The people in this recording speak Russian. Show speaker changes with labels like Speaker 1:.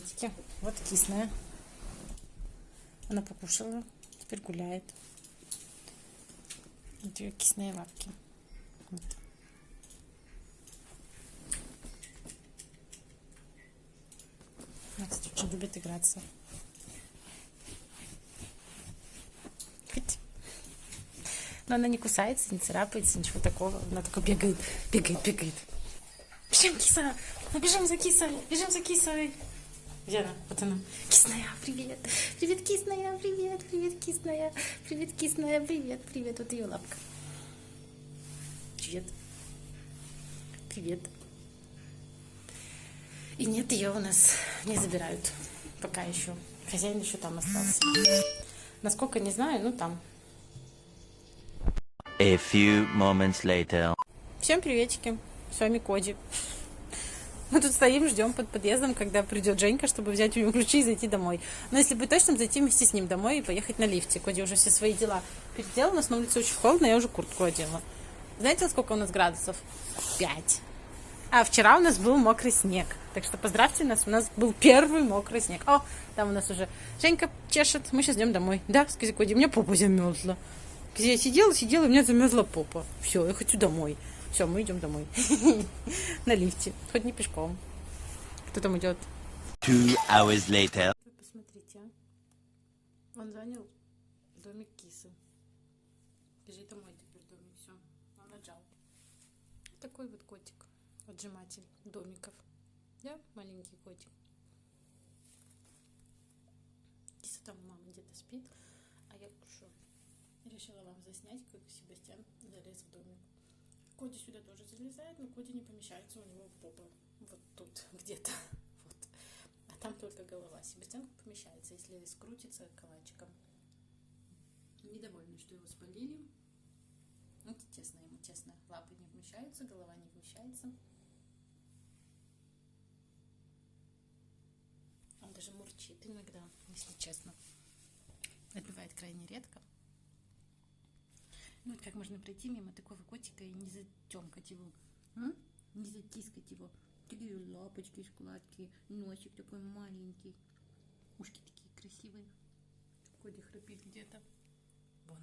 Speaker 1: приветики. Вот кисная. Она покушала, теперь гуляет. Вот ее кисные лапки. Вот. Она, кстати, очень любит играться. Но она не кусается, не царапается, ничего такого. Она только бегает, бегает, бегает. Бежим, киса! Мы бежим за кисой! Бежим за кисой! Где она? Вот она. Кисная, привет! Привет, кисная, привет! Привет, кисная! Привет, кисная, привет! Привет, вот ее лапка. Привет. Привет. И нет, ее у нас не забирают. Пока еще. Хозяин еще там остался. Насколько не знаю, ну там.
Speaker 2: A few moments later.
Speaker 1: Всем приветики. С вами Коди. Мы тут стоим, ждем под подъездом, когда придет Женька, чтобы взять у него ключи и зайти домой. Но если быть точным, зайти вместе с ним домой и поехать на лифте. Коди уже все свои дела переделал. У нас на улице очень холодно, я уже куртку одела. Знаете, сколько у нас градусов? 5. А вчера у нас был мокрый снег. Так что поздравьте нас, у нас был первый мокрый снег. О, там у нас уже Женька чешет. Мы сейчас идем домой. Да, сказать, Коди, у меня попа замерзла. Я сидела, и у меня замерзла попа. Все, я хочу домой. Все, мы идем домой. На лифте. Хоть не пешком. Кто там идет?
Speaker 2: 2 hours later.
Speaker 1: Посмотрите, а. Он занял домик кисы. Бежит домой теперь домик. Все, он отжал. Такой вот котик. Отжиматель домиков. Да, маленький котик. Киса там у мамы где-то спит, а я кушу. Решила вам заснять, как Себастьян залез в домик. Коди сюда тоже залезает, но Коди не помещается, у него попа вот тут где-то. Вот. А там только голова. Себастьян помещается, если скрутится калачиком. Недовольный, что его спалили. Вот тесно ему, тесно. Лапы не вмещаются, голова не вмещается. Он даже мурчит иногда, если честно. Это бывает крайне редко. Ну вот как можно пройти мимо такого котика и не затемкать его, не затискать его. Такие лапочки, складки, носик такой маленький, ушки такие красивые. Коди храпит где-то. Вон.